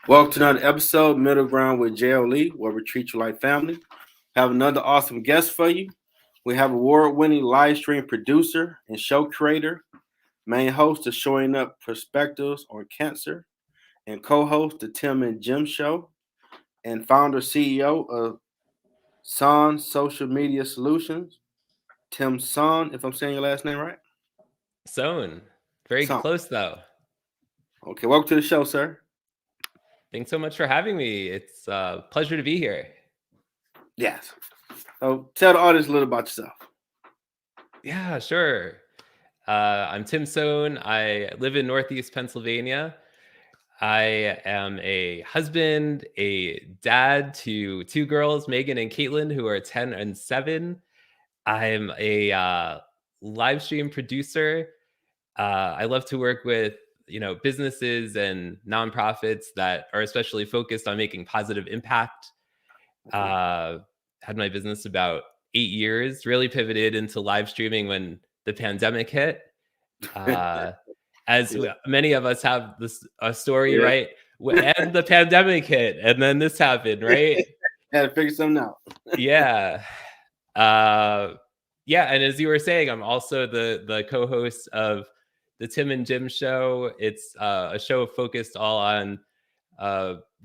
Welcome to another episode, Middle Ground with JLE, where we treat you like family. Have another awesome guest for you. We have award-winning live stream producer and show creator, main host of Showing Up Perspectives on Cancer, and co-host the Tim and Jim Show, and founder CEO of Sohn Social Media Solutions. Tim Sohn, if I'm saying your last name right. Sohn. Very Sohn. close, though. Okay, welcome to the show, sir. Thanks so much for having me. It's a pleasure to be here. Yes. So tell the audience a little about yourself. Yeah, sure. I'm Tim Sohn. I live in Northeast Pennsylvania. I am a husband, a dad to two girls, Megan and Caitlin, who are 10 and 7. I'm a live stream producer. I love to work with businesses and nonprofits that are especially focused on making positive impact. Had my business about 8 years, really pivoted into live streaming when the pandemic hit. As many of us have a story, right? And the pandemic hit, and then this happened, right? Had to figure something out. Yeah. And as you were saying, I'm also the co-host of the Tim and Jim Show. It's a show focused all on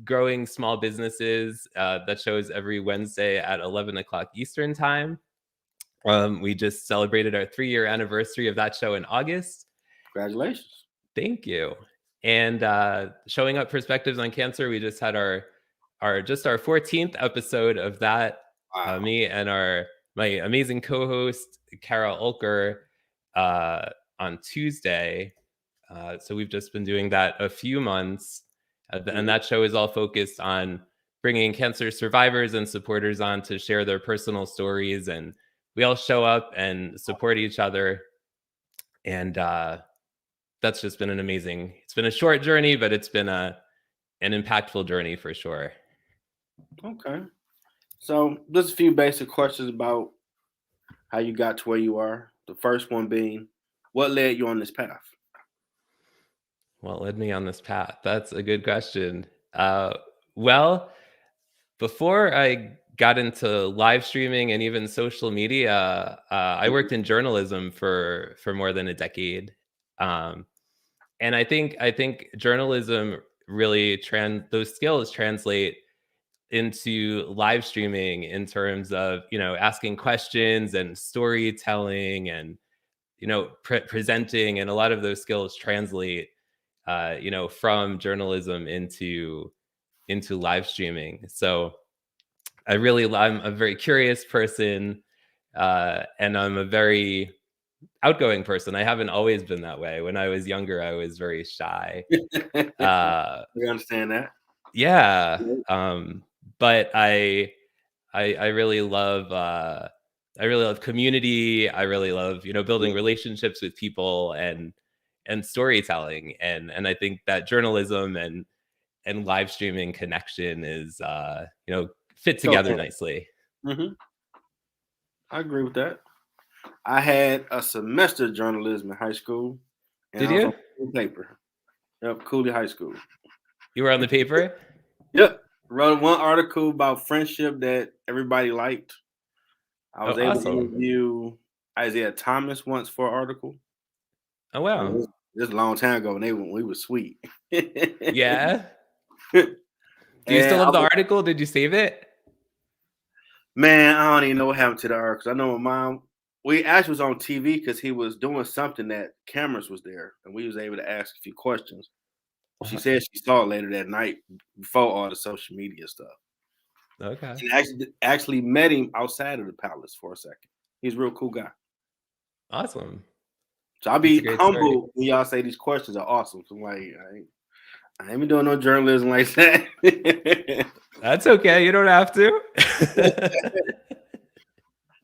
growing small businesses. That shows every Wednesday at 11 o'clock Eastern time. We just celebrated our 3-year anniversary of that show in August. Congratulations. Thank you. And Showing Up Perspectives on Cancer, we just had our 14th episode of that. Wow. Me and my amazing co-host Kara Ulker on Tuesday. So we've just been doing that a few months, and that show is all focused on bringing cancer survivors and supporters on to share their personal stories, and we all show up and support each other. And that's just been it's been a short journey, but it's been an impactful journey for sure. Okay. So just a few basic questions about how you got to where you are. The first one being, what led you on this path? What led me on this path? That's a good question. Well, before I got into live streaming and even social media, I worked in journalism for more than a decade. And I think journalism really those skills translate into live streaming in terms of asking questions and storytelling and presenting, and a lot of those skills translate from journalism into live streaming. So I'm a very curious person, and I'm a very outgoing person. I haven't always been that way. When I was younger, I was very shy. We understand that. Yeah. But I really love community. I really love building relationships with people and storytelling, and I think that journalism and live streaming connection is fit together nicely. Mm-hmm. I agree with that. I had a semester of journalism in high school. And Did you? On paper. Yep, Cooley High School. You were on the paper? Yep. Wrote one article about friendship that everybody liked. I was able to interview Isaiah Thomas once for an article. Oh, wow. This a long time ago, and we were sweet. Yeah. Do you still have the article? Did you save it? Man, I don't even know what happened to the article. I know my mom. We actually was on TV because he was doing something that cameras was there, and we was able to ask a few questions. She said she saw it later that night before all the social media stuff. Okay. And actually met him outside of the palace for a second. He's a real cool guy. Awesome. So I'll be humble when y'all say these questions are awesome. So I'm like, I ain't been doing no journalism like that. That's okay. You don't have to.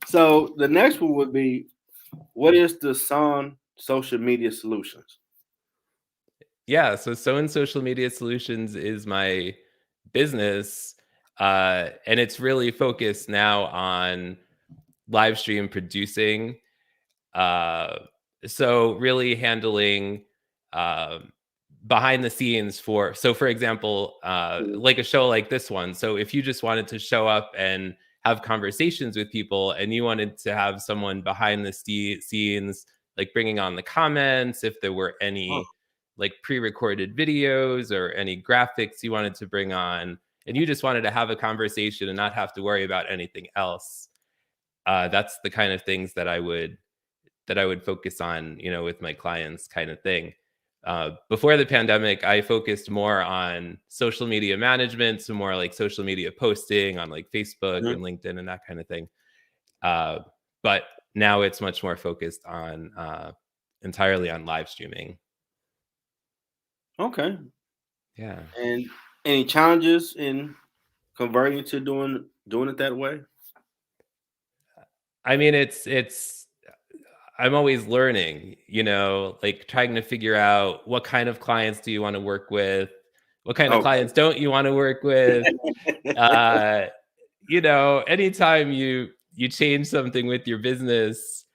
So the next one would be, what is the Sohn Social Media Solutions? Yeah, so Sohn Social Media Solutions is my business, and it's really focused now on live stream producing. So really handling behind the scenes for example, like a show like this one. So if you just wanted to show up and have conversations with people and you wanted to have someone behind the scenes, like bringing on the comments, if there were Oh, any like pre-recorded videos or any graphics you wanted to bring on, and you just wanted to have a conversation and not have to worry about anything else, that's the kind of things that I would focus on, with my clients, kind of thing. Before the pandemic, I focused more on social media management, so more like social media posting on like Facebook mhm. and LinkedIn and that kind of thing. Uh, but now it's much more focused on entirely on live streaming. Okay. Yeah. And any challenges in converting to doing it that way? I mean, I'm always learning, like trying to figure out what kind of clients do you want to work with? What kind of Okay. clients don't you want to work with? Uh, Anytime you change something with your business,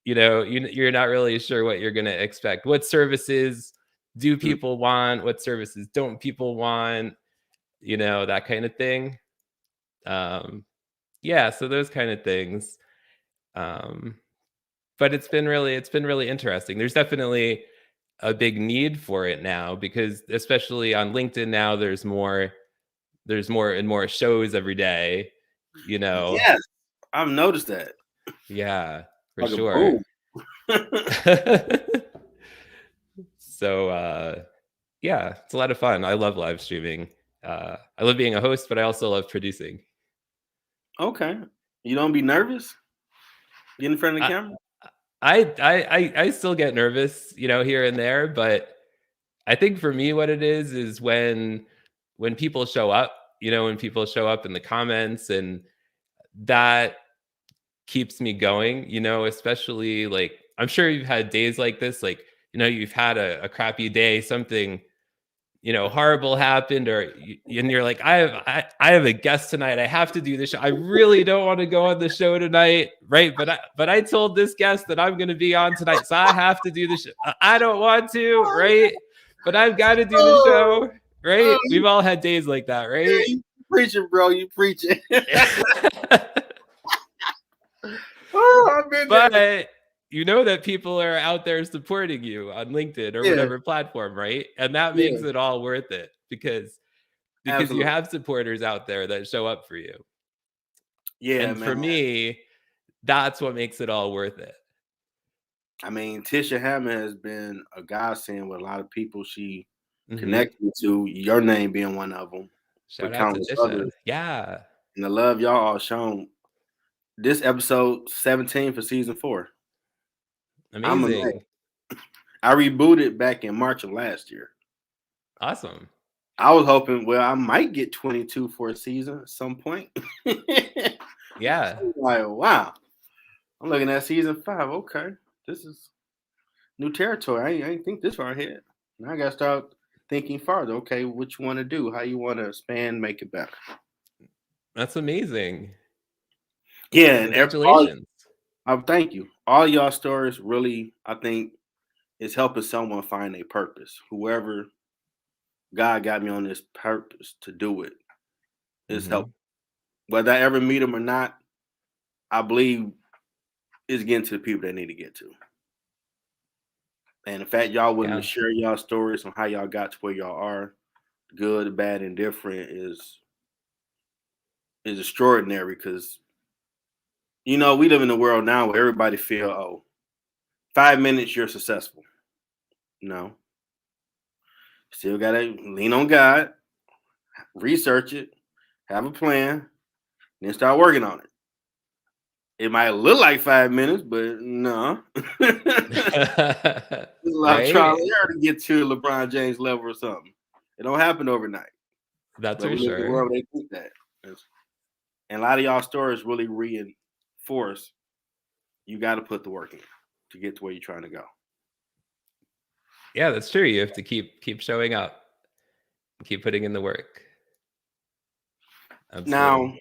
you're not really sure what you're going to expect. What services do Mm, people want? What services don't people want? That kind of thing. Um, yeah, so those kind of things. Um, but it's been really interesting. There's definitely a big need for it now because especially on LinkedIn now there's more and more shows every day, you know. yes, I've noticed that. Yeah, for Like a sure. boom. So yeah, it's a lot of fun. I love live streaming. I love being a host, but I also love producing. Okay. You don't be nervous? Get in front of the I camera? I still get nervous, here and there, but I think for me what it is when people show up, when people show up in the comments, and that keeps me going, especially like I'm sure you've had days like this, like, you've had a crappy day, something, horrible happened, and you're like, I have a guest tonight. I have to do this show. I really don't want to go on the show tonight, right? But I told this guest that I'm going to be on tonight, so I have to do the show. I don't want to, right? But I've got to do the Oh, show, right? oh, We've all had days like that, right? you preaching, bro. You preaching. Oh, I've been there. But you know that people are out there supporting you on LinkedIn or Yeah, whatever platform, right? And that yeah, makes it all worth it because you absolutely. have supporters out there that show up for you. Yeah, And for man. me, that's what makes it all worth it. I mean, Tisha Hammond has been a godsend with a lot of people she Hmm. connected me to. Your name being one of them, Shout but out to countless Tisha. others. Yeah. And the love y'all all shown. This episode 17 for season 4. I'm amazed. Amazing. I rebooted back in March of last year. Awesome. I was hoping, well, I might get 22 for a season at some point. Yeah. Like, wow. I'm looking at season 5. Okay. This is new territory. I ain't think this far ahead. Now I got to start thinking farther. Okay, what you want to do? How you want to expand, make it better? That's amazing. Yeah, and Congratulations. thank you. All y'all stories really, I think, is helping someone find a purpose. Whoever God got me on this purpose to do it is help. Hmm. Whether I ever meet them or not, I believe it's getting to the people that need to get to. And the fact y'all willing to Yeah. share y'all stories on how y'all got to where y'all are, good, bad, and different, is extraordinary because we live in a world now where everybody feel, oh, 5 minutes you're successful. No. Still gotta lean on God, research it, have a plan, then start working on it. It might look like 5 minutes, but no. There's a lot of trial Right? and error to get to LeBron James level or something. It don't happen overnight. That's But for we live in a sure. world where they think that. And a lot of y'all stories really reinforce you got to put the work in to get to where you're trying to go. Yeah, that's true. You have to keep showing up, keep putting in the work. Absolutely. Now,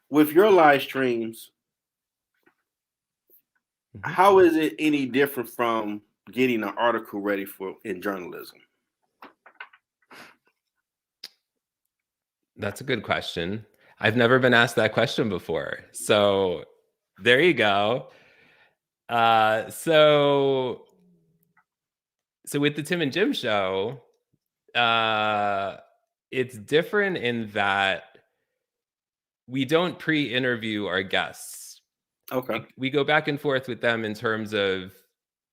with your live streams, Mhm. how is it any different from getting an article ready for in journalism? That's a good question. I've never been asked that question before. So there you go. So with the Tim and Jim show, it's different in that we don't pre-interview our guests. Okay. We go back and forth with them in terms of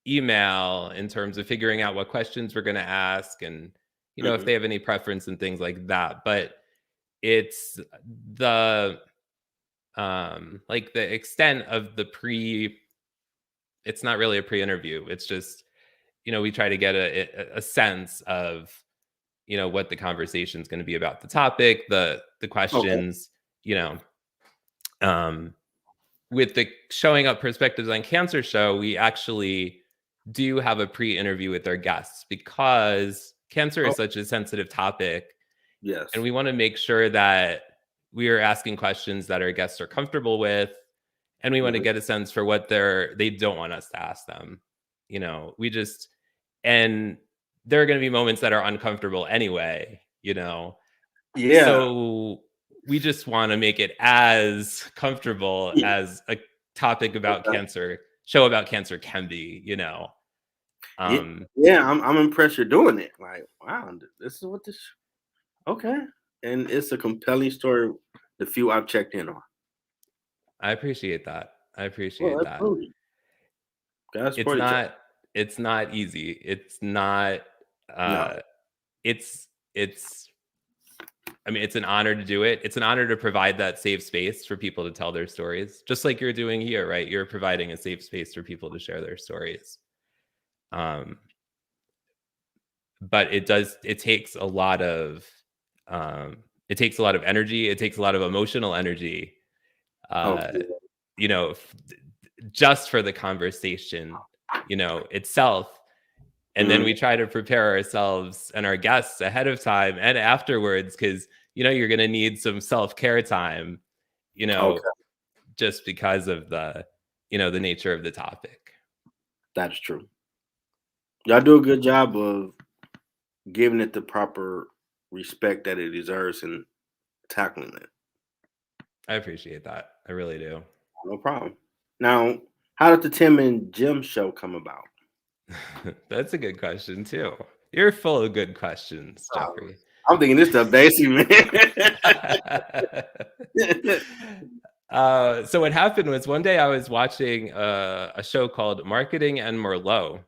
email, in terms of figuring out what questions we're going to ask, and if they have any preference and things like that. But it's the like the extent of the it's not really a pre-interview. It's just we try to get a sense of what the conversation is going to be about, the topic, the Okay. questions, with the Showing Up Perspectives on Cancer show, we actually do have a pre-interview with our guests because cancer Oh, is such a sensitive topic, yes. and we want to make sure that we are asking questions that our guests are comfortable with, and we want to Mhm. get a sense for what they don't want us to ask them. And there are going to be moments that are uncomfortable anyway. Yeah. So we just want to make it as comfortable Yeah. as a topic about Okay. show about cancer can be. Yeah. Um, Yeah. I'm impressed you're doing it. Like, wow, this is what this. Okay. And it's a compelling story. The few I've checked in on. I appreciate that. I Well, appreciate that. absolutely. That's It's for the not it's not easy. It's not no. uh it's I mean, it's an honor to do it. It's an honor to provide that safe space for people to tell their stories, just like you're doing here, right? You're providing a safe space for people to share their stories. Um, but it takes a lot of energy. It takes a lot of emotional energy, Oh, uh, just for the conversation, itself. And then mhm. we try to prepare ourselves and our guests ahead of time and afterwards, because you're going to need some self-care time, you know, Okay. just because of the nature of the topic. That is true. Y'all do a good job of giving it the proper respect that it deserves and tackling it. I appreciate that. I really do. No problem. Now, how did the Tim and Jim show come about? That's a good question too. You're full of good questions, Um, Jeffrey. I'm thinking this stuff basic, man. So what happened was one day I was watching a show called Marketing and Merlot,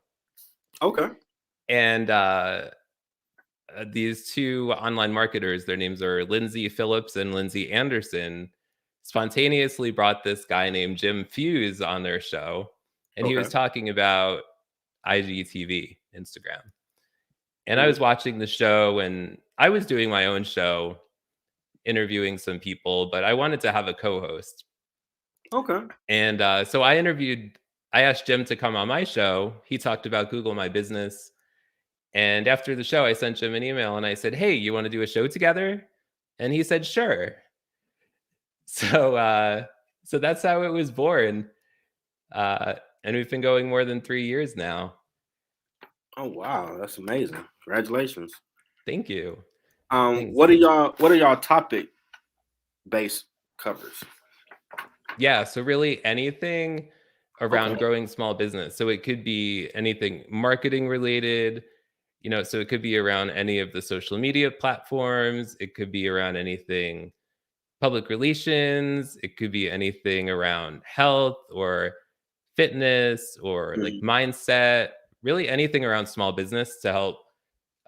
Okay. and these two online marketers, their names are Lindsay Phillips and Lindsay Anderson, spontaneously brought this guy named Jim Fuse on their show, and he was Okay. talking about IGTV, Instagram. And I Mhm. was watching the show, and I was doing my own show, interviewing some people, but I wanted to have a co-host. Okay. And so I asked Jim to come on my show. He talked about Google My Business. And after the show, I sent Jim an email and I said, "Hey, you want to do a show together?" And he said, "Sure." So, so that's how it was born. And we've been going more than 3 years now. Oh wow, that's amazing. Congratulations. Thank you. Thanks. What are y'all topic based covers? Yeah. So really anything Okay. around growing small business. So it could be anything marketing related, so it could be around any of the social media platforms. It could be around anything public relations. It could be anything around health or fitness or like Mhm. mindset, really anything around small business to help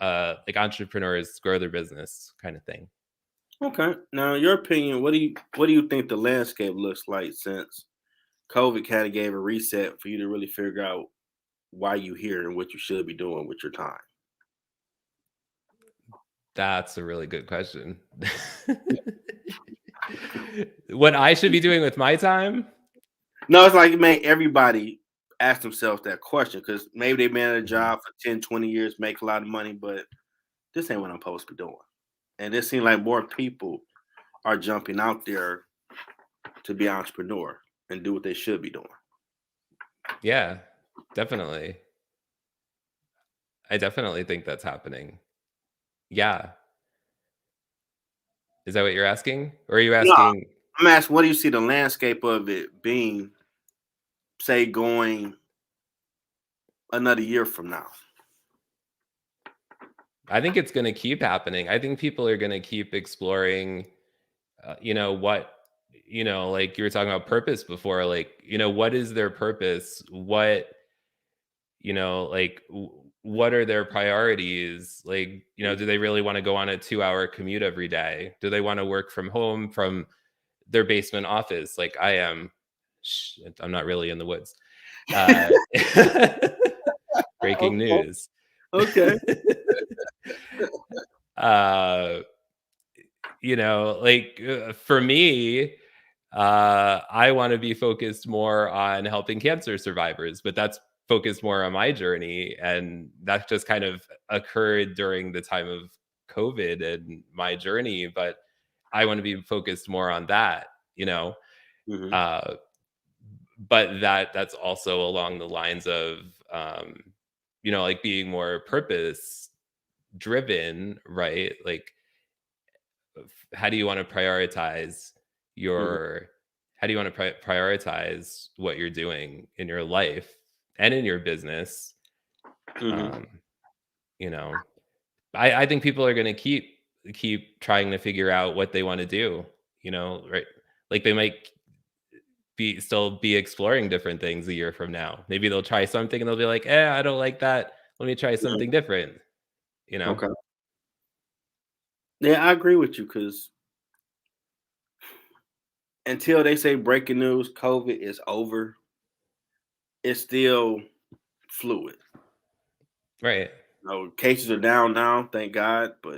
like entrepreneurs grow their business kind of thing. Okay. Now, in your opinion, what do you think the landscape looks like since COVID kind of gave a reset for you to really figure out why you here and what you should be doing with your time? That's a really good question. What I should be doing with my time? No, it's like it made everybody ask themselves that question because maybe they've been at a Mhm. job for 10, 20 years, make a lot of money, but this ain't what I'm supposed to be doing. And it seems like more people are jumping out there to be entrepreneur and do what they should be doing. Yeah, definitely. I definitely think that's happening. Yeah. Is that what you're asking? Or are you No, asking? I'm asking, what do you see the landscape of it being, say, going another year from now? I think it's going to keep happening. I think people are going to keep exploring, what, like you were talking about purpose before, like, what is their purpose? What, like, what are their priorities? Like, do they really want to go on a 2-hour commute every day? Do they want to work from home from their basement office like I am? I'm not really in the woods. Uh, breaking Okay. news. Okay. uh, for me, I want to be focused more on helping cancer survivors, but that's focused more on my journey. And that just kind of occurred during the time of COVID and my journey. But I want to be focused more on that, Hmm. uh, but that's also along the lines of, like being more purpose driven, right? Like, how do you want to prioritize Hmm. your how do you want to prioritize what you're doing in your life and in your business? Hmm. um you know I think people are going to keep trying to figure out what they want to do, right? Like, they might be exploring different things a year from now. Maybe they'll try something and they'll be like, I don't like that, let me try something different, you know Okay. Yeah, I agree with you because until they say breaking news, COVID is over, it's still fluid. right. Cases are down now, thank God, but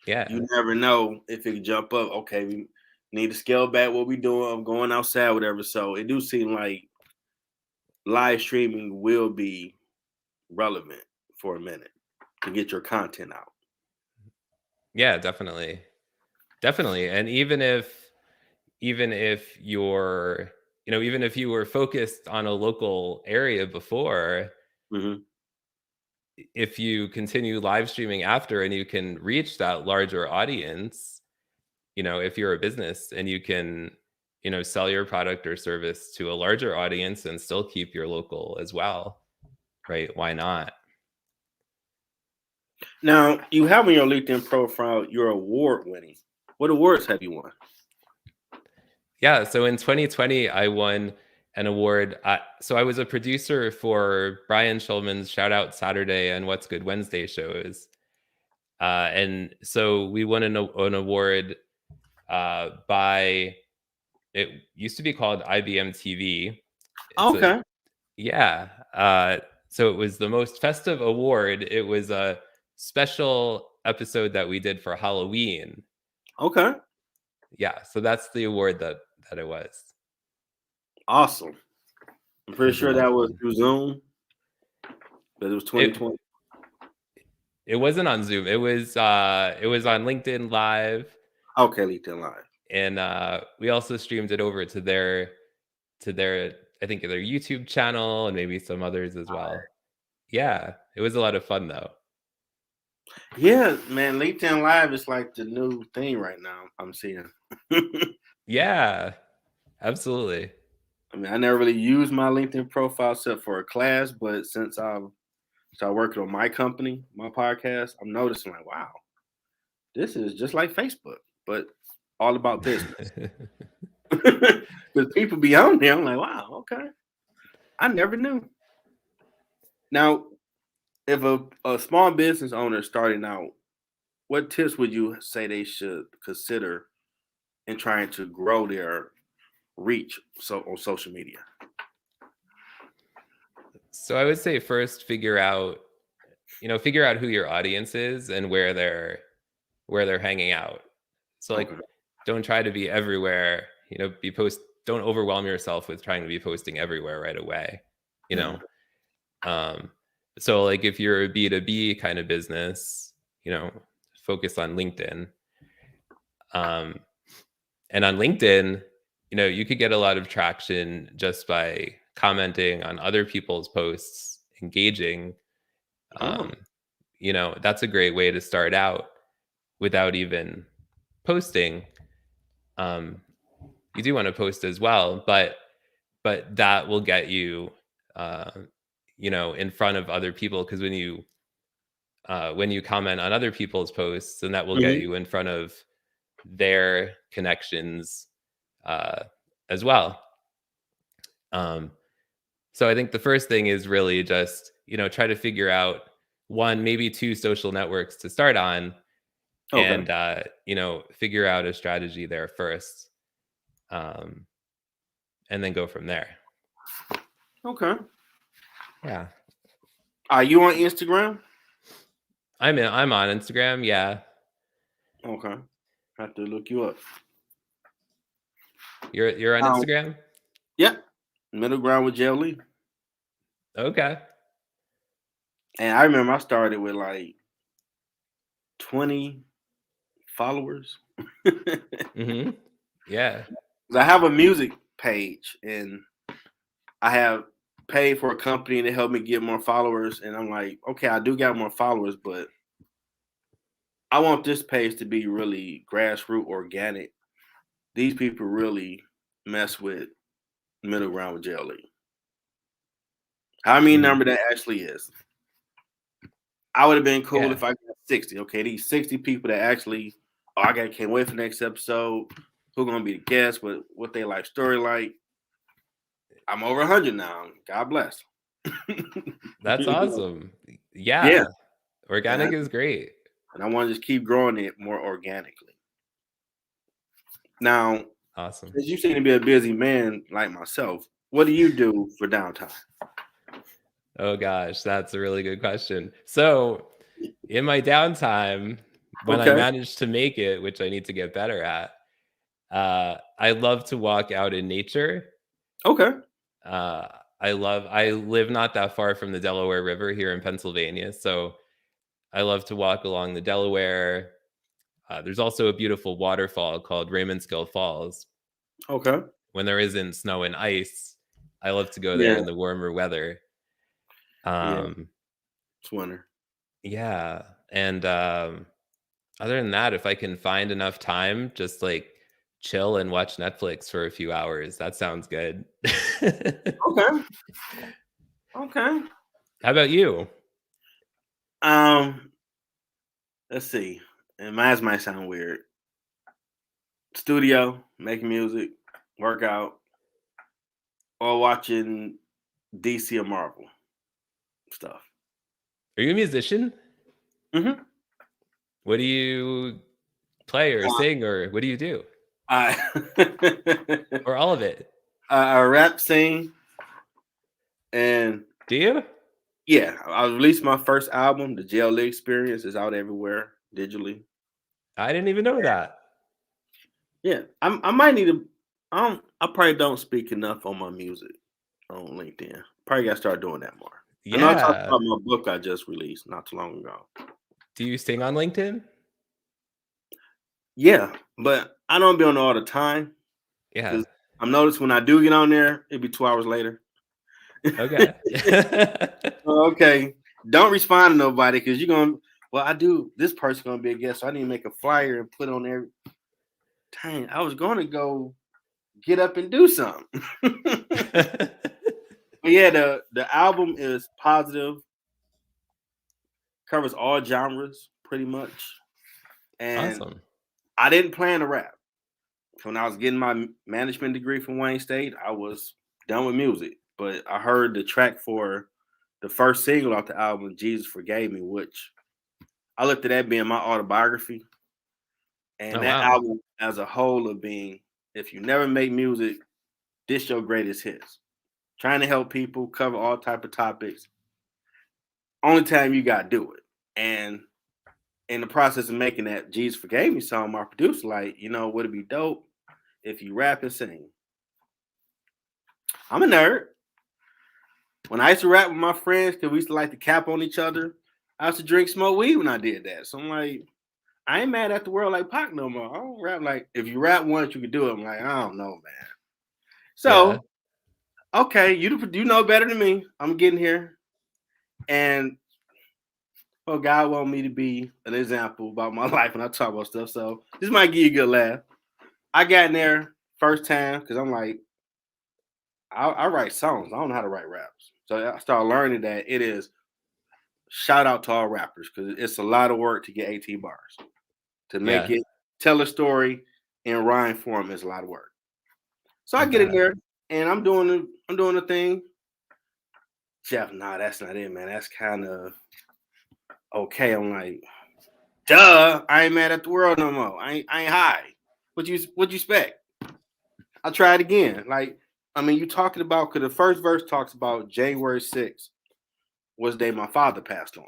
you Yeah. never know if it can jump up. Okay, we need to scale back what we doing. I'm going outside, whatever. So it do seem like live streaming will be relevant for a minute to get your content out. Yeah, definitely. Definitely. And even if you're even if you were focused on a local area before, Hmm. if you continue live streaming after and you can reach that larger audience, if you're a business and you can, sell your product or service to a larger audience and still keep your local as well, right? Why not? Now you have on your LinkedIn profile you're award winning. What awards have you won? Yeah, so in 2020, I won an award. So I was a producer for Brian Schulman's Shout Out Saturday and What's Good Wednesday shows. And so we won an award by, it used to be called IBM TV. It's a, Okay. yeah. So it was the most festive award. It was a special episode that we did for Halloween. Okay. Yeah. So that's the award that it was. Awesome. I'm It pretty was a sure lot of that was fun. through Zoom, but it was It 2020. It wasn't on Zoom. It was on LinkedIn Live, Okay, LinkedIn Live. and we also streamed it over to their I think their YouTube channel and maybe some others as well. Yeah, it was a lot of fun though. Yeah, man, LinkedIn Live is like the new thing right now. I'm seeing. I Yeah, absolutely. mean, I never really used my LinkedIn profile except for a class, but since I've started working on my company, my podcast, I'm noticing like, wow, this is just like Facebook, but all about business. Because people be on there, I'm like, wow, okay, I never knew. Now, if a small business owner is starting out, what tips would you say they should consider in trying to grow their reach on social media? So I would say first figure out who your audience is and where they're hanging out. So, like, Okay. don't try to be everywhere, don't overwhelm yourself with trying to be posting everywhere right away, you know. Mhm. Um so, like, if you're a B2B kind of business, focus on LinkedIn. Um and on LinkedIn, you could get a lot of traction just by commenting on other people's posts, engaging. Oh, Um that's a great way to start out without even posting. You do want to post as well, but that will get you, uh, in front of other people, because when you comment on other people's posts, then that will get Mhm. you in front of their connections uh, as well. Um, so I think the first thing is really just, try to figure out one, maybe two social networks to start on, Okay. and figure out a strategy there first, um, and then go from there. Okay. Yeah, Are you on Instagram? I'm on Instagram. Yeah, Okay. Have to look you up. you're on Um, Instagram. yeah. Middle ground with JLE. Okay. And I remember I started with like 20 followers. Mm-hmm. Yeah. I have a music page and I have paid for a company to help me get more followers. And I'm like, okay, I do got more followers, but I want this page to be really grassroots organic. These people really mess with middle ground with JLE. How many Mhm. number that actually is? I would have been cool Yeah. if I got 60. Okay, these 60 people that actually, oh, can't wait for the next episode. Who gonna be the guest? What they like story like? I'm over 100 now. God bless. That's awesome. Yeah, Yeah. and Organic is great. I want to just keep growing it more organically. Now, Awesome. since you seem to be a busy man like myself, what do you do for downtime? Oh gosh, that's a really good question. So, in my downtime, when I Okay, manage to make it, which I need to get better at, I love to walk out in nature. okay, Uh, I live not that far from the Delaware River here in Pennsylvania, so I love to walk along the Delaware. There's also a beautiful waterfall called Raymondskill Falls. okay. When there isn't snow and ice, I love to go there Yeah, in the warmer weather. yeah, Um, it's winter. yeah, and other than that, if I can find enough time, just like chill and watch Netflix for a few hours, that sounds good. Okay, okay. How about you? Um, let's see. And mine might sound weird. Studio, making music, workout, or watching DC or Marvel stuff. Are you a musician? Mm-hmm. What do you play or sing, or what do you do? I Or all of it? I rap, sing, and Do you? yeah, I released my first album. The JLE Experience is out everywhere digitally. I didn't even know that. Yeah, I might need to. I probably don't speak enough on my music on LinkedIn. Probably got to start doing that more. I know I talked Yeah. about my book I just released not too long ago. Do you sing on LinkedIn? Yeah, but I don't be on there all the time Yeah. because I'm noticed when I do get on there, it'd be 2 hours later. Okay. Okay, don't respond to nobody because you're gonna. Well, I do. This person gonna be a guest, so I need to make a flyer and put on there. Dang, I was going to go get up and do something. But yeah, the album is positive, covers all genres pretty much, and Awesome. I didn't plan to rap. When I was getting my management degree from Wayne State, I was done with music. But I heard the track for the first single off the album, Jesus Forgave Me, which I looked at that being my autobiography. And Oh, that wow. album as a whole of being, if you never make music, this your greatest hits. Trying to help people, cover all type of topics. Only time you got to do it. And in the process of making that Jesus Forgave Me song, my producer like, would it be dope if you rap and sing? I'm a nerd. When I used to rap with my friends, because we used to like to cap on each other, I used to drink, smoke weed when I did that. So I'm like, I ain't mad at the world like Pac no more. I don't rap like, if you rap once, you can do it. I'm like, I don't know, man. Yeah. So, okay, you know better than me. I'm getting here. And well, God want me to be an example about my life when I talk about stuff. So this might give you a good laugh. I got in there first time because I'm like, I write songs. I don't know how to write raps. So I started learning that it is shout out to all rappers because it's a lot of work to get 18 bars. To make Yeah, it tell a story in rhyme form is a lot of work. So I I get in bet. there and I'm doing the thing. Jeff, nah, that's not it, man. That's kind of okay. I'm like, duh, I ain't mad at the world no more. I ain't high. What you expect? I'll try it again. Like, I mean, you talking about because the first verse talks about January 6th was the day my father passed on,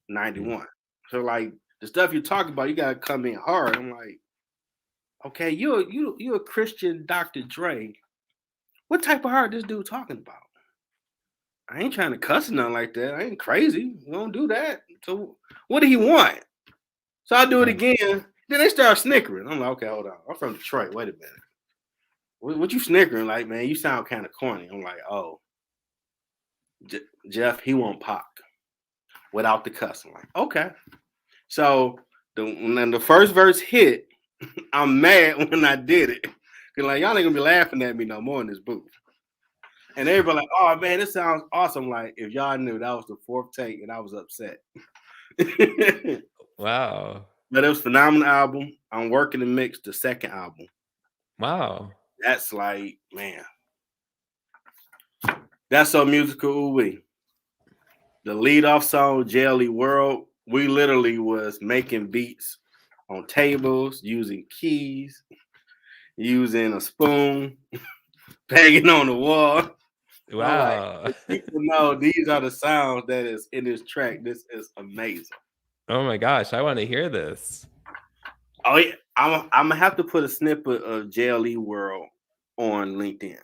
Mm. 91. So like the stuff you're talking about, you gotta come in hard. I'm like, okay, you a Christian Dr. Dre. What type of heart this dude talking about? I ain't trying to cuss or nothing like that. I ain't crazy. We don't do that. So what do he want? So I do it Yeah. again. Then they start snickering. I'm like, okay, hold on. I'm from Detroit. Wait a minute. What you snickering like, man? You sound kind of corny. I'm like, oh, Jeff, he won't Pac without the cuss. I'm like, okay. So when the first verse hit, I'm mad when I did it. Cause like y'all ain't gonna be laughing at me no more in this booth. And everybody like, oh man, this sounds awesome. Like if y'all knew that was the fourth take and I was upset. But Wow. it was a phenomenal album. I'm working to mix the second album. Wow. That's like, man, that's so musical. Ooh-wee. The lead off song, JLE World, we literally was making beats on tables, using keys, using a spoon, banging on the wall. I'm like, Wow. if people know these are the sounds that is in this track. This is amazing. Oh my gosh, I want to hear this. Oh yeah, I'm gonna have to put a snippet of JLE World on LinkedIn.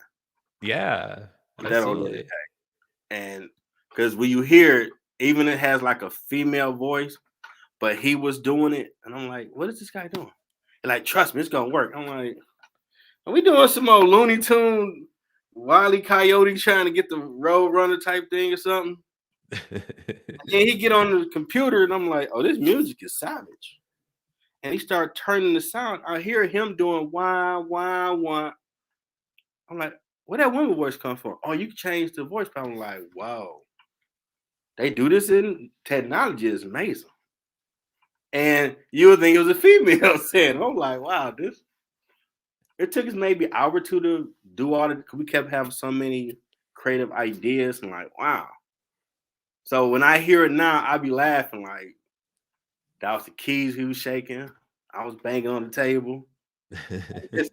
Yeah, Put that on there, absolutely. and because when you hear it, even it has like a female voice, but he was doing it, and I'm like, what is this guy doing? And like, trust me, it's gonna work. I'm like, are we doing some old Looney Tune, Wile E. Coyote trying to get the road runner type thing or something? And he get on the computer, and I'm like, oh, this music is savage. And he started turning the sound. I hear him doing wah, wah, wah. I'm like, where that woman voice come from? Oh, you can change the voice. I'm like, wow. They do this in technology is amazing. And you would think it was a female saying, I'm like, wow, this it took us maybe an hour or two to do all the we kept having so many creative ideas and like, wow. So when I hear it now, I be laughing like that was the keys he was shaking. I was banging on the table. It's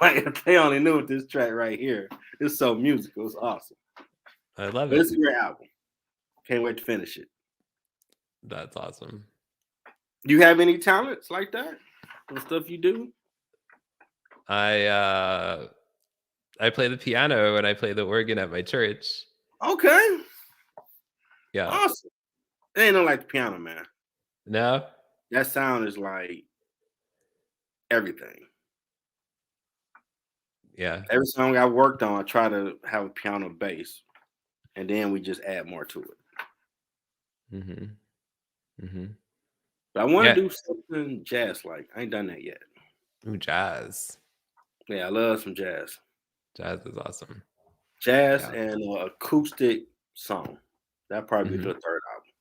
like if they only knew what this track right here. It's so musical. It's awesome. I love But it. it's a great album. Can't wait to finish it. That's awesome. Do you have any talents like that? The stuff you do? I uh I play the piano and I play the organ at my church. Okay. Yeah. Awesome. It ain't no like the piano, man. No? That sound is like everything. Yeah. Every song I worked on, I try to have a piano bass, and then we just add more to it. Mhm. Mhm. But I want Yeah. to do something jazz like. I ain't done that yet. Ooh, jazz. Yeah, I love some jazz. Jazz is awesome. Jazz Yeah. and acoustic song. That'd probably be a Mhm. good third album.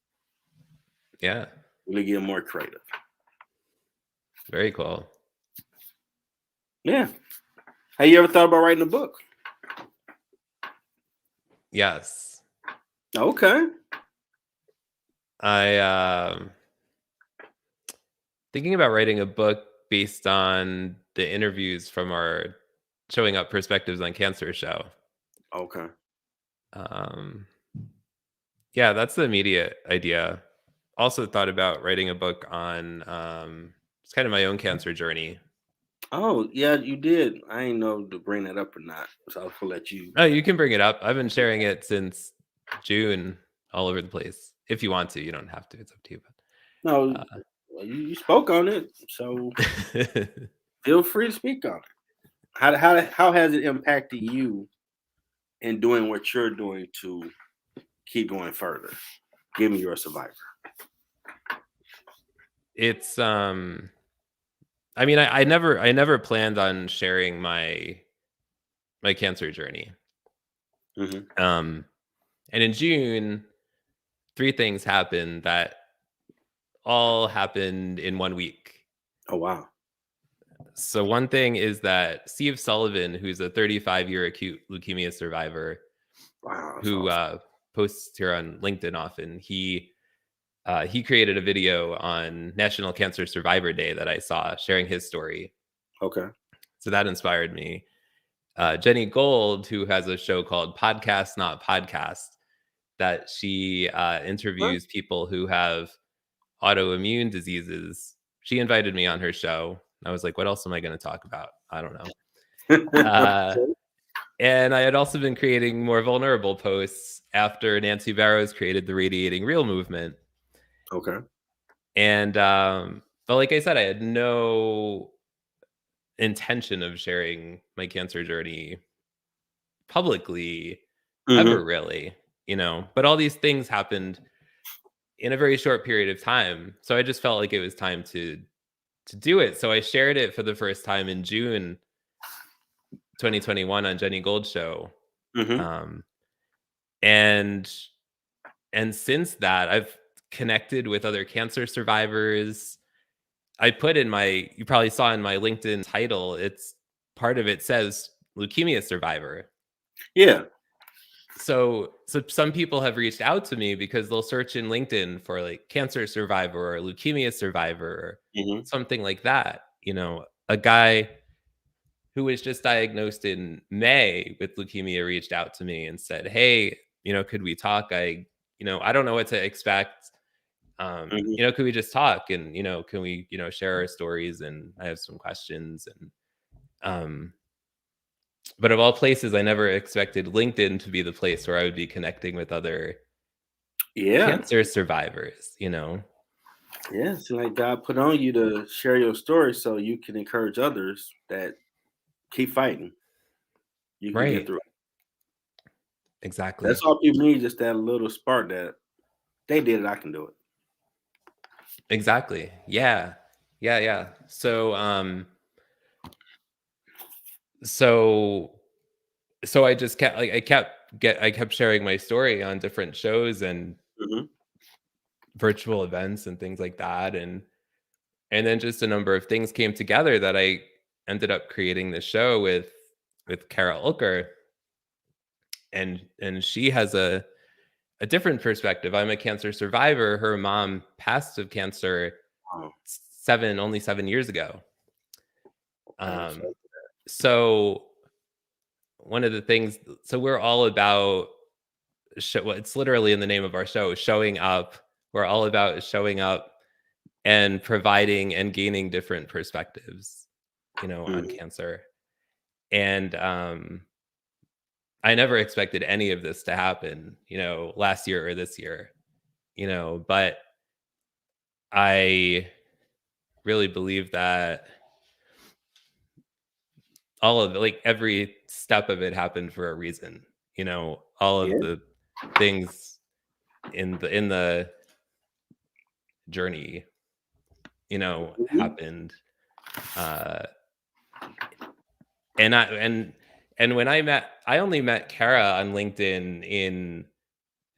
Yeah. Really get more creative. Very cool. Yeah. Have you ever thought about writing a book? Yes. Okay. I thinking about writing a book based on the interviews from our Showing Up Perspectives on Cancer show. Okay. Um, yeah, that's the immediate idea. Also thought about writing a book on it's kind of my own cancer journey. Oh, yeah, you did. I ain't know to bring that up or not. So I'll let you. Oh, you can bring it up. I've been sharing it since June all over the place. If you want to, you don't have to. It's up to you. No, But well, you spoke on it. So uh, feel free to speak on it. How has it impacted you in doing what you're doing to keep going further? Give me your survivor. it's I mean, I never planned on sharing my cancer journey. Mm-hmm. And in June, 3 things happened that all happened in 1 week. Oh wow. So one thing is that Steve Sullivan, who's a 35-year acute leukemia survivor Wow. That's who awesome. posts here on LinkedIn often, he created a video on National Cancer Survivor Day that I saw sharing his story. Okay. So that inspired me. Jenny Gold, who has a show called Podcast Not Podcast, that she interviews people who have autoimmune diseases. She invited me on her show. I was like, what else am I going to talk about? I don't know. And I had also been creating more vulnerable posts after Nancy Barrows created the Radiating Real movement. Okay. And but like I said, I had no intention of sharing my cancer journey publicly ever, really, but all these things happened in a very short period of time, so I just felt like it was time to do it. So I shared it for the first time in June 2021 on Jenny Gold's show. Mm-hmm. um and since that, I've connected with other cancer survivors. I put in you probably saw in my LinkedIn title, it's part of it says leukemia survivor. Yeah. So some people have reached out to me because they'll search in LinkedIn for like cancer survivor or leukemia survivor or Mm-hmm. something like that. A guy who was just diagnosed in May with leukemia reached out to me and said, "Hey, could we talk? I don't know what to expect. Mm-hmm. Could we just talk, and can we share our stories, and I have some questions." And but of all places, I never expected LinkedIn to be the place where I would be connecting with other Yeah. cancer survivors. Yeah. It's like God put on you to share your story so you can encourage others that keep fighting. You can get Right. through. Exactly. That's all people need, just that little spark that they did it, I can do it. Exactly. Yeah. Yeah. So I just kept like I kept sharing my story on different shows and Mm-hmm. virtual events and things like that, and then just a number of things came together that I ended up creating the show with Kara Ulker, and she has a different perspective. I'm a cancer survivor. Her mom passed of cancer Oh, only 7 years ago. I'm sorry. So one of the things, so we're all about well, it's literally in the name of our show, showing up. We're all about showing up and providing and gaining different perspectives, on Mm-hmm. cancer. And I never expected any of this to happen, last year or this year, but I really believe that all of like every step of it happened for a reason. All of Yeah. the things in the journey, Mm-hmm. happened. Uh, and when I only met Kara on LinkedIn in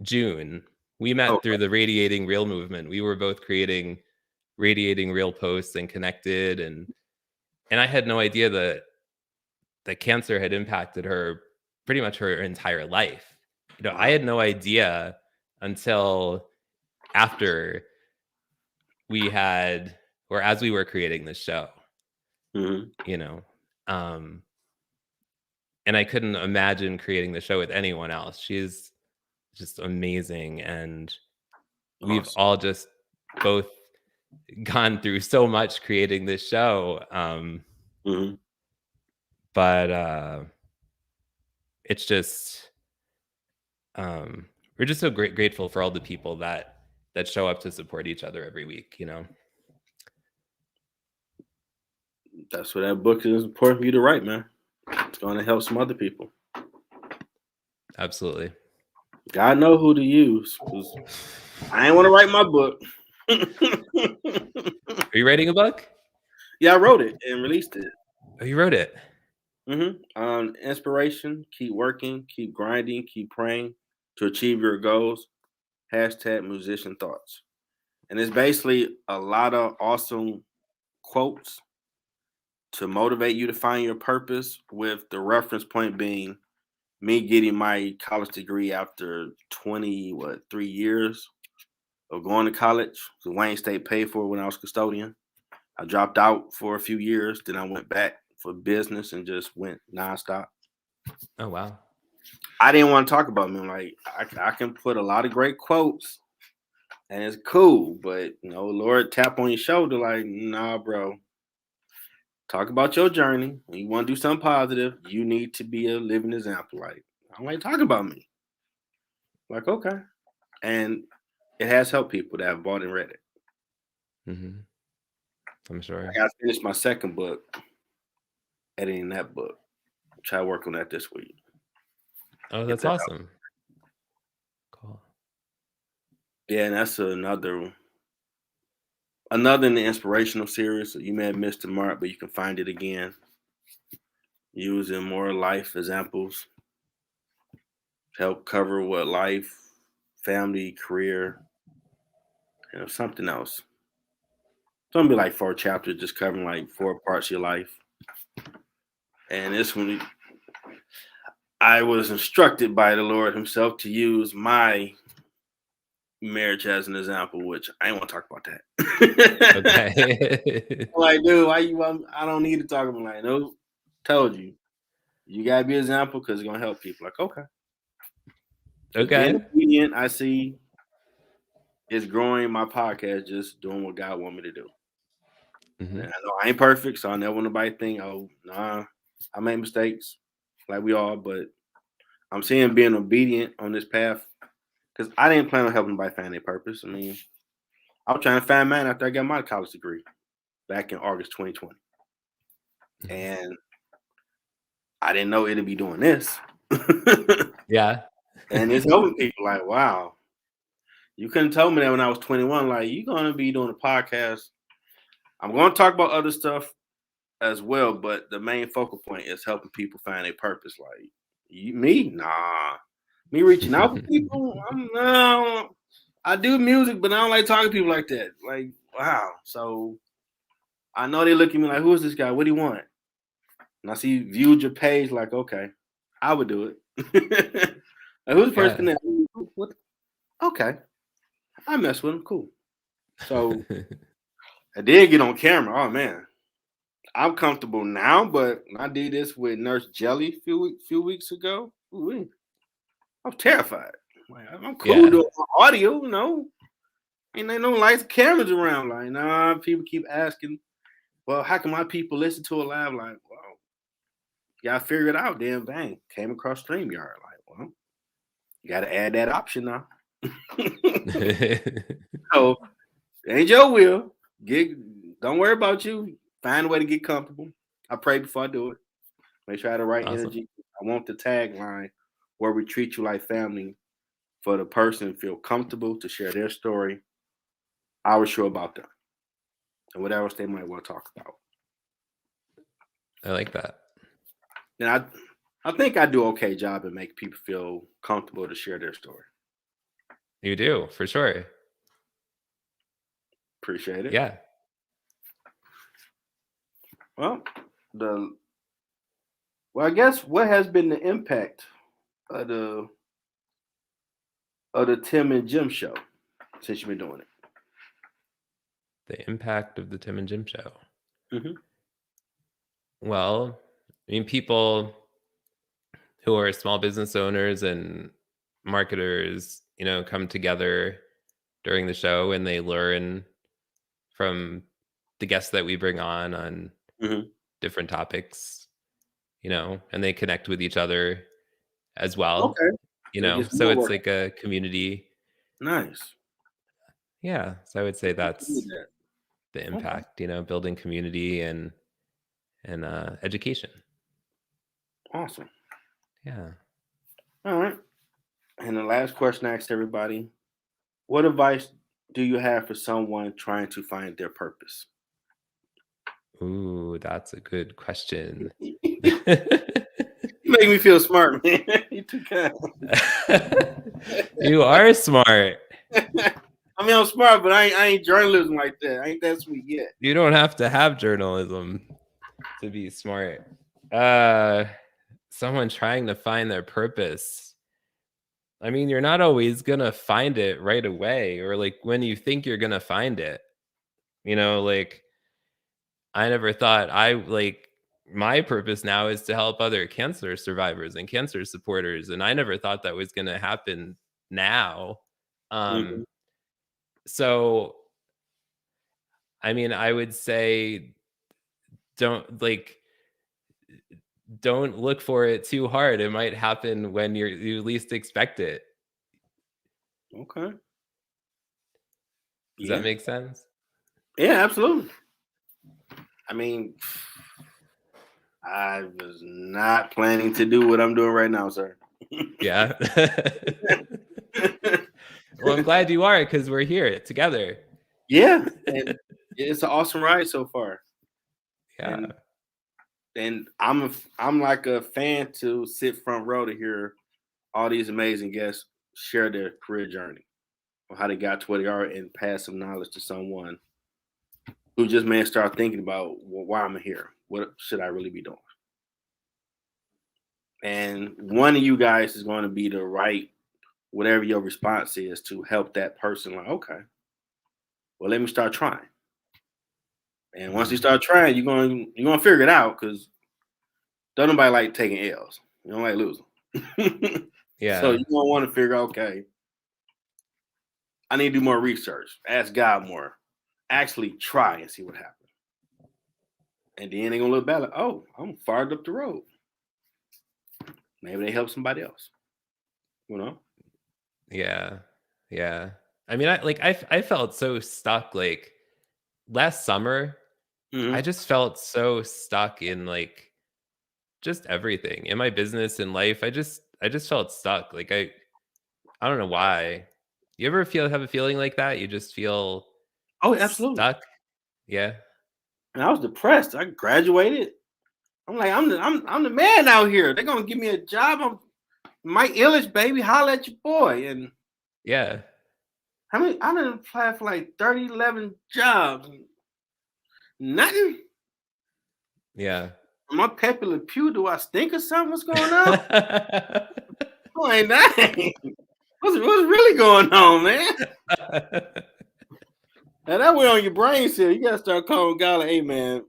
June. We met Okay. through the Radiating Real movement. We were both creating Radiating Real posts and connected, and I had no idea that cancer had impacted her pretty much her entire life. I Wow. had no idea until after we had, or as we were creating the show, Mm-hmm. you know. Um, and I couldn't imagine creating the show with anyone else. She's just amazing, and we've Awesome. all just both gone through so much creating this show. Mm-hmm. But it's just we're just so grateful for all the people that show up to support each other every week. That's what that book is important for you to write, man. It's going to help some other people. Absolutely. God know who to use, because I ain't want to write my book. Are you writing a book? Yeah, I wrote it and released it. Oh, you wrote it. Inspiration, keep working, keep grinding, keep praying to achieve your goals. Hashtag musician thoughts. And it's basically a lot of awesome quotes to motivate you to find your purpose, with the reference point being me getting my college degree after 3 years of going to college. So Wayne State paid for it when I was custodian. I dropped out for a few years, then I went back for business and just went nonstop. Oh, wow. I didn't want to talk about me. Like I can put a lot of great quotes and it's cool, but Lord tap on your shoulder like, nah, bro. Talk about your journey. When you want to do something positive, you need to be a living example. Like, I don't like talking about me. Like, okay. And it has helped people that have bought and read it. Mm-hmm. I'm sure. I got to finish my second book, editing that book. Try to work on that this week. Oh, that's awesome. Cool. Yeah, and that's another in the inspirational series. You may have missed the mark, but you can find it again using more life examples to help cover what life, family, career, and something else. It's gonna be like 4 chapters, just covering like 4 parts of your life. And this one, I was instructed by the Lord Himself to use my marriage as an example, which I ain't want to talk about that. Okay. I'm like, dude, why you? I don't need to talk about. Like, no, told you, you gotta be an example because it's gonna help people. Like, okay, being Okay. obedient, I see, is growing my podcast, just doing what God want me to do. Mm-hmm. And I know I ain't perfect, so I never want nobody to think, oh, nah, I made mistakes, like we all. But I'm seeing being obedient on this path because I didn't plan on helping nobody find their purpose. I mean, I was trying to find mine after I got my college degree back in August 2020. Mm-hmm. And I didn't know it'd be doing this. Yeah. And it's helping people like, wow, you couldn't tell me that when I was 21. Like, you're going to be doing a podcast. I'm going to talk about other stuff as well, but the main focal point is helping people find their purpose. Like, me? Nah. Me reaching out to people? No. I do music, but I don't like talking to people like that. Like, wow. So I know they look at me like, who is this guy? What do you want? And I see viewed your page, like, okay, I would do it. Like, who's the person that? What? Okay, I mess with him. Cool. So I did get on camera. Oh man, I'm comfortable now. But when I did this with Nurse Jelly a few weeks ago, ooh, I was terrified. Like, I'm cool doing audio, Ain't there no lights, cameras around. Like, nah, people keep asking, well, how can my people listen to it live? Like, well, you gotta figure it out. Then bang, came across StreamYard. Like, well, you gotta add that option now. So it ain't your will. Don't worry about you. Find a way to get comfortable. I pray before I do it. Make sure I have the right Awesome. energy. I want the tagline where we treat you like family, for the person to feel comfortable to share their story, our show about them, and whatever else they might want to talk about. I like that. And I think I do an okay job at making people feel comfortable to share their story. You do, for sure. Appreciate it. Yeah. Well, I guess what has been the impact of the Tim and Jim show since you've been doing it? The impact of the Tim and Jim show. Mm-hmm. Well, I mean, people who are small business owners and marketers, come together during the show and they learn from the guests that we bring on Mm-hmm. different topics, and they connect with each other as well, Okay. So it gets so more it's work. like a community. Nice. Yeah. So I would say Do that's that. the Okay. impact, building community and education. Awesome. Yeah. All right. And the last question I asked everybody: what advice do you have for someone trying to find their purpose? Ooh, that's a good question. You make me feel smart, man. You too kind. You are smart. I mean, I'm smart, but I ain't journalism like that. I ain't that sweet yet. You don't have to have journalism to be smart. Someone trying to find their purpose. I mean, you're not always gonna find it right away, or like when you think you're gonna find it. Like I never thought my purpose now is to help other cancer survivors and cancer supporters, and I never thought that was gonna happen now. Mhm. So I mean, I would say don't like don't look for it too hard. It might happen when you least expect it. Okay. Does that Yeah. make sense? Yeah, absolutely. I mean, I was not planning to do what I'm doing right now, sir. Yeah. Well, I'm glad you are because we're here together. Yeah, and it's an awesome ride so far. Yeah. And I'm like a fan to sit front row to hear all these amazing guests share their career journey or how they got to where they are and pass some knowledge to someone who just may start thinking about, well, why I'm here. What should I really be doing? And one of you guys is going to be the right, whatever your response is to help that person. Like, okay, well, let me start trying. And once you Mhm. start trying, you're gonna figure it out because don't nobody like taking L's. You don't like losing. So Yeah. you're gonna want to figure, okay, I need to do more research, ask God more, actually try and see what happens. And then they're gonna look back like, oh, I'm farther up the road. Maybe they help somebody else, you know? Yeah. Yeah. I mean, I felt so stuck like last summer. I Hmm. just felt so stuck in like just everything in my business and life. I just felt stuck. Like I don't know why. You ever have a feeling like that? You just feel Oh, absolutely. stuck? Yeah. And I was depressed. I graduated. I'm like, I'm the man out here. They're gonna give me a job. I'm Mike Illich, baby. Holla at your boy. And Yeah. how many? I didn't apply for like 30, 11 jobs. Nothing. Yeah. Am I Pepe Le Pew? Do I stink or something? What's going on? Oh, ain't that? What's really going on, man? Now that way on your brain cell, you gotta start calling God like, hey man,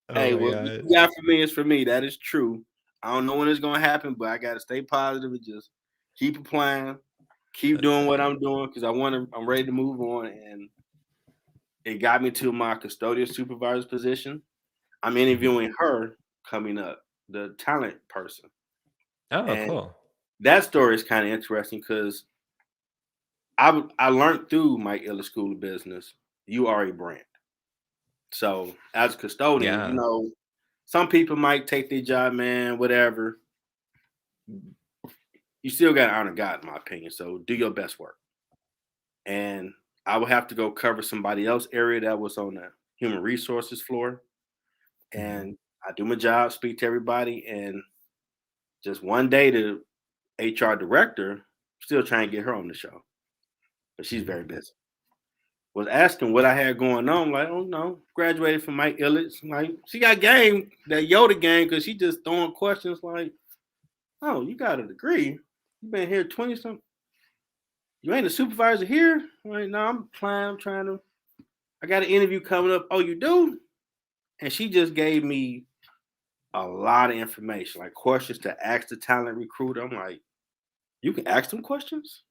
Oh hey, my what god. you got for me is for me. That is true. I don't know when it's gonna happen, but I gotta stay positive and just keep applying, keep That's doing what right. I'm doing because I'm ready to move on. And it got me to my custodial supervisor position. I'm Mhm. interviewing her coming up, the talent person. Oh, And cool. that story is kind of interesting because I learned through my Illa School of Business, you are a brand. So as a custodian, Yeah. some people might take their job, man, whatever. You still got to honor God, in my opinion. So do your best work. And I would have to go cover somebody else area that was on the human resources floor. Mhm. And I do my job, speak to everybody. And just one day, the HR director, still trying to get her on the show, but she's Mhm. very busy. Was asking what I had going on. I'm like, oh no, graduated from Mike Illich. Like, she got game, that Yoda game, because she just throwing questions like, oh, you got a degree. You been here 20 something. You ain't a supervisor here? I'm like, no, I'm applying. I'm trying to. I got an interview coming up. Oh, you do? And she just gave me a lot of information, like questions to ask the talent recruiter. I'm like, you can ask them questions?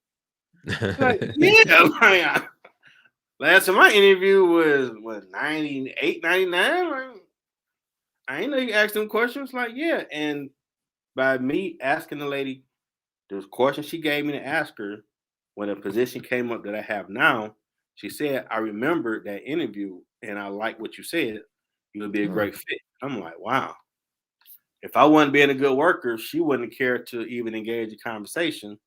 She's like, yeah. Like, last time my interview was what 98, 99. Like, I ain't know you ask them questions. Like, yeah. And by me asking the lady the question she gave me to ask her when a position came up that I have now, she said, I remembered that interview and I like what you said. You would be a Oh, great fit. I'm like, wow. If I wasn't being a good worker, she wouldn't care to even engage in conversation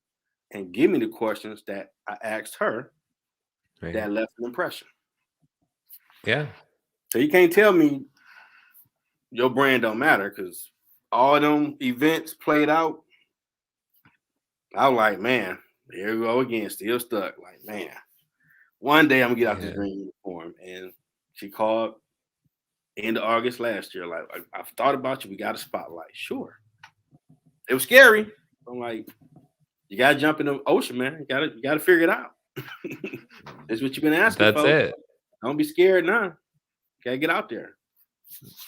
and give me the questions that I asked her right. that left an impression. Yeah. So you can't tell me. your brand don't matter because all them events played out. I was like, man, here we go again, still stuck. Like, man, one day I'm gonna get out this green uniform. And she called end of August last year. Like, I've thought about you. We got a spotlight. Sure. It was scary. I'm like, you gotta jump in the ocean, man. You gotta figure it out. That's what you've been asking That's for. it. Don't be scared now. You gotta get out there.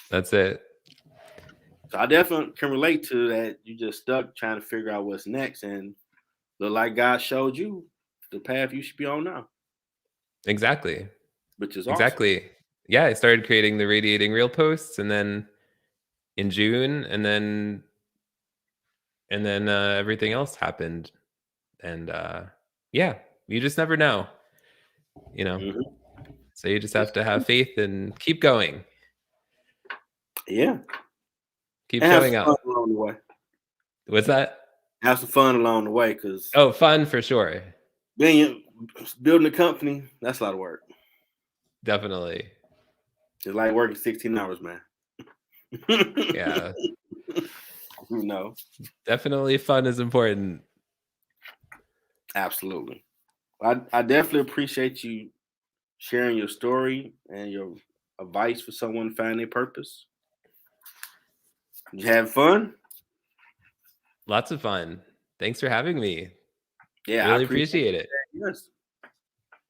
That's it. So I definitely can relate to that. You just stuck trying to figure out what's next, and look like God showed you the path you should be on now. Exactly. Which is awesome. Exactly. Yeah, I started creating the Radiating Real posts, and then in June, and then everything else happened. And yeah, you just never know, you know. Mhm. So you just have to have faith and keep going. Yeah. Keep And have showing some up. fun along the way. What's that? Have some fun along the way, because Fun for sure. building a company, that's a lot of work. Definitely. It's like working 16 hours, man. Yeah. You know. Definitely fun is important. Absolutely. I definitely appreciate you sharing your story and your advice for someone finding their purpose. You have fun? Lots of fun. Thanks for having me. Yeah, Really appreciate it. Yes.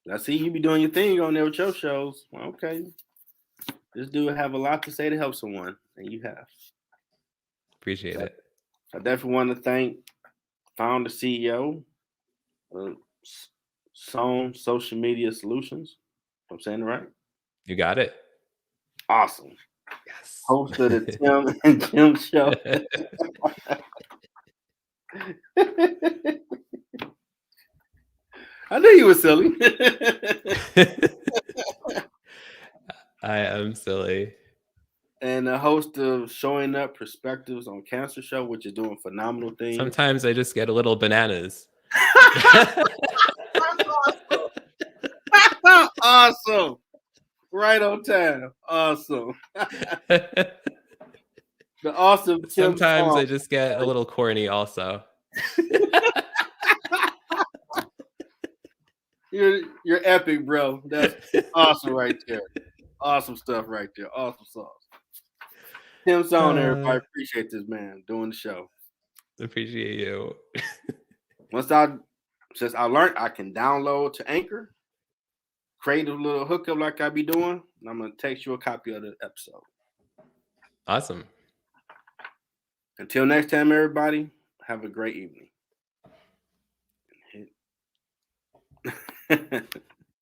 I see you be doing your thing on there with your shows. Well, okay. This dude have a lot to say to help someone, and you have. Appreciate it. I definitely want to thank founder CEO of Sohn Social Media Solutions. I'm saying it right? You got it. Awesome. Yes. Host of the Tim and Jim Show. I knew you were silly. I am silly. And the host of Showing Up Perspectives on Cancer Show, which is doing phenomenal things. Sometimes I just get a little bananas. Awesome. Right on time. Awesome. The awesome Tim Sometimes Sohn. I just get a little corny also. You're epic, bro. That's awesome right there. Awesome stuff right there. Awesome sauce. Tim Sohn, everybody. Appreciate this man doing the show. Appreciate you. Since I learned I can download to Anchor, create a little hookup like I be doing, and I'm gonna text you a copy of the episode. Awesome. Until next time, everybody, have a great evening.